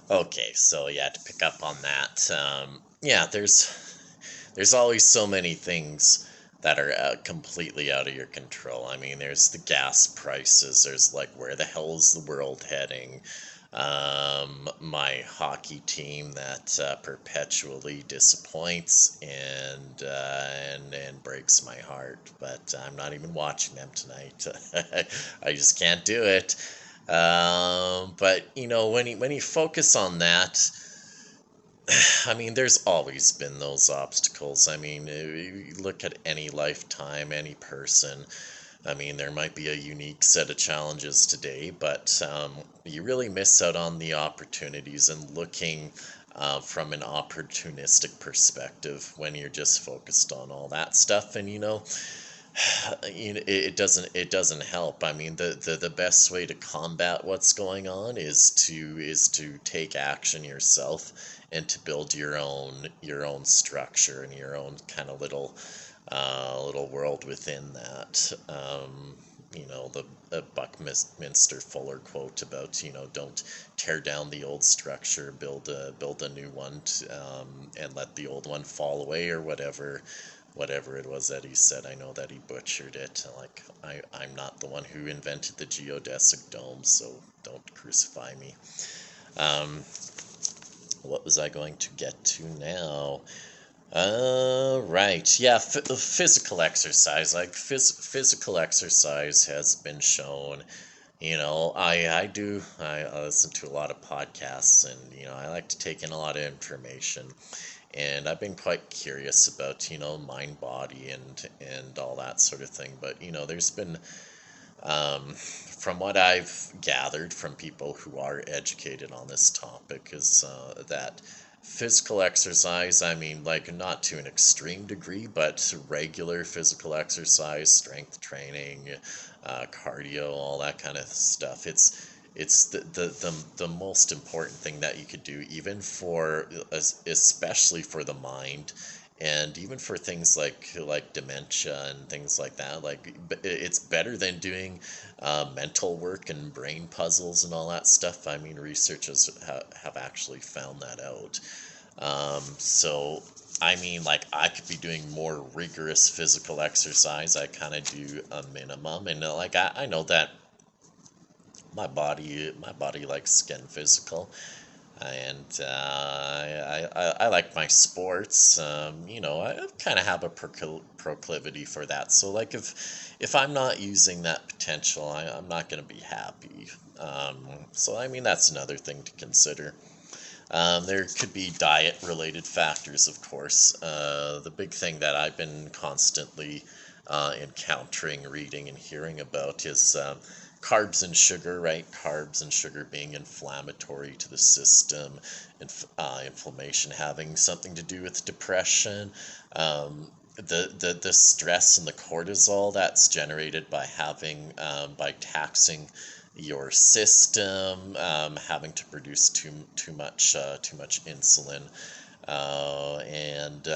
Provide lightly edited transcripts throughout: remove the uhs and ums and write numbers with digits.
Okay, so yeah, to pick up on that, yeah, there's always so many things that are completely out of your control. I mean, there's the gas prices. There's like, where the hell is the world heading? My hockey team that perpetually disappoints and breaks my heart. But I'm not even watching them tonight. I just can't do it. But when you focus on that, I mean, there's always been those obstacles. I mean, you look at any lifetime, any person. I mean, there might be a unique set of challenges today, but you really miss out on the opportunities and looking from an opportunistic perspective when you're just focused on all that stuff. And it doesn't help. I mean, the best way to combat what's going on is to take action yourself and to build your own structure and your own kind of little world within that. The Buckminster Fuller quote about, don't tear down the old structure, build a new one, and let the old one fall away, or whatever it was that he said. I know that he butchered it. Like, I'm not the one who invented the geodesic dome, so don't crucify me. Um, what was I going to get to now? Right. Yeah, physical exercise. Like, physical exercise has been shown. I listen to a lot of podcasts, and I like to take in a lot of information. And I've been quite curious about, mind, body, and all that sort of thing. But there's been, from what I've gathered from people who are educated on this topic, is that physical exercise, I mean, like, not to an extreme degree, but regular physical exercise, strength training, cardio, all that kind of stuff. It's the most important thing that you could do, even especially for the mind, and even for things like dementia and things like that. Like, it's better than doing mental work and brain puzzles and all that stuff. I mean, researchers have actually found that out. So, I mean, like, I could be doing more rigorous physical exercise. I kind of do a minimum, and like, I know that my body likes getting physical, and I like my sports. I kind of have a proclivity for that. So, like, if I'm not using that potential, I'm not going to be happy. So, I mean, that's another thing to consider. There could be diet related factors, of course. The big thing that I've been constantly encountering, reading, and hearing about is carbs and sugar, right? Carbs and sugar being inflammatory to the system, inflammation having something to do with depression. The stress and the cortisol that's generated by taxing your system, having to produce too much insulin, and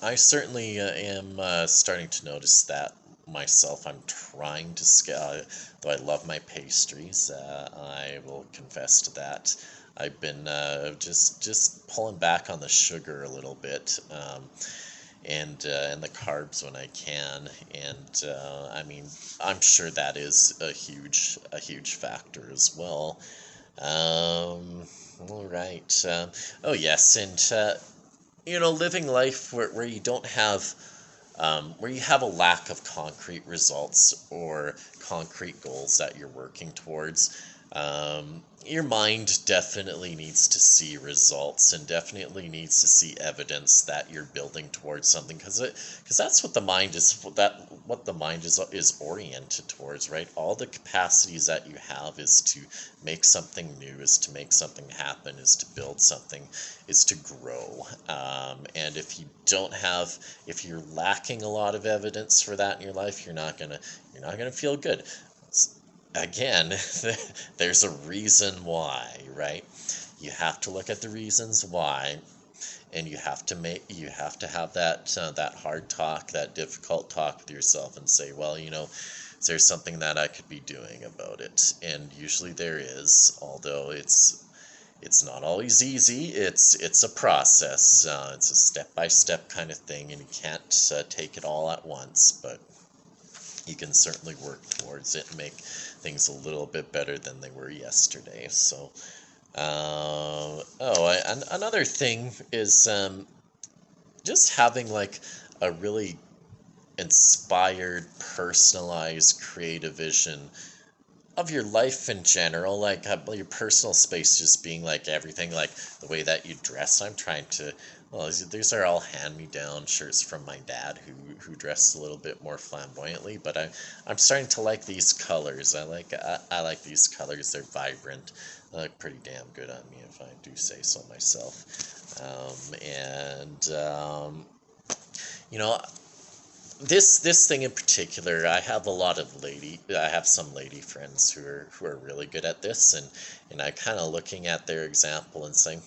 I certainly am starting to notice that myself. I'm trying to scale, though I love my pastries. I will confess to that. I've been just pulling back on the sugar a little bit, and the carbs when I can. And I mean, I'm sure that is a huge factor as well. All right. Oh yes, and living life where you don't have where you have a lack of concrete results or concrete goals that you're working towards. Your mind definitely needs to see results and definitely needs to see evidence that you're building towards something, because that's what the mind is oriented towards, right? All the capacities that you have is to make something new, is to make something happen, is to build something, is to grow. And if you're lacking a lot of evidence for that in your life, you're not gonna feel good. Again, there's a reason why, right? You have to look at the reasons why, and you have to have that hard talk, that difficult talk with yourself, and say, well, is there something that I could be doing about it? And usually there is, although it's not always easy. It's a process. It's a step by step kind of thing, and you can't take it all at once. But you can certainly work towards it and make things a little bit better than they were yesterday. So, another thing is just having like a really inspired, personalized, creative vision of your life in general, like your personal space just being like everything, like the way that you dress. I'm trying to, well, these are all hand-me-down shirts from my dad, who dressed a little bit more flamboyantly, but I'm starting to like these colors. I like these colors. They're vibrant. They look pretty damn good on me, if I do say so myself. You know, this thing in particular, I have some lady friends who are really good at this, and I kind of looking at their example and saying,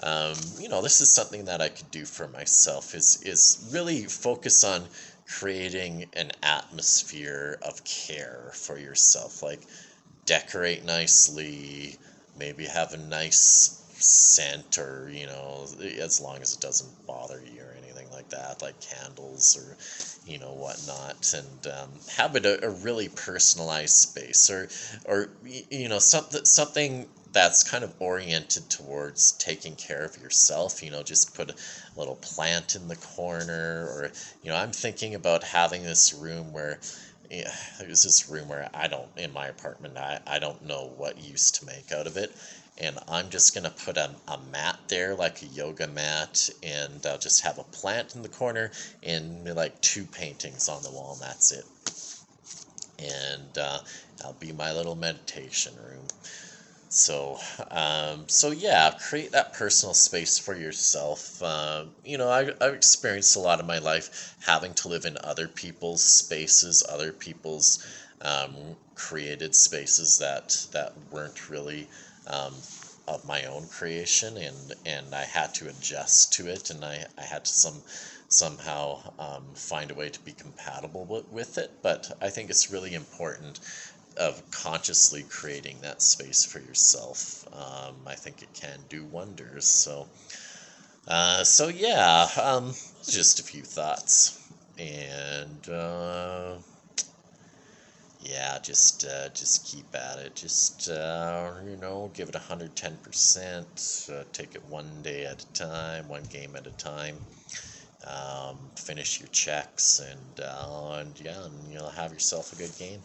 this is something that I could do for myself, is really focus on creating an atmosphere of care for yourself, like decorate nicely, maybe have a nice scent, or as long as it doesn't bother you or anything like that, like candles or whatnot, and have it a really personalized space, or something that's kind of oriented towards taking care of yourself. Just put a little plant in the corner, or I'm thinking about having this room where, yeah, there's this room where in my apartment, I don't know what use to make out of it. And I'm just going to put a mat there, like a yoga mat, and I'll just have a plant in the corner and like 2 paintings on the wall, and that's it. And that'll be my little meditation room. So yeah, create that personal space for yourself. I've experienced a lot of my life having to live in other people's spaces, other people's created spaces that weren't really of my own creation, and I had to adjust to it, and I had to somehow find a way to be compatible with it. But I think it's really important of consciously creating that space for yourself. I think it can do wonders. So yeah, just a few thoughts, and yeah, just keep at it. Just give it 110%. Take it one day at a time, one game at a time. Finish your checks, and yeah, and you'll have yourself a good game.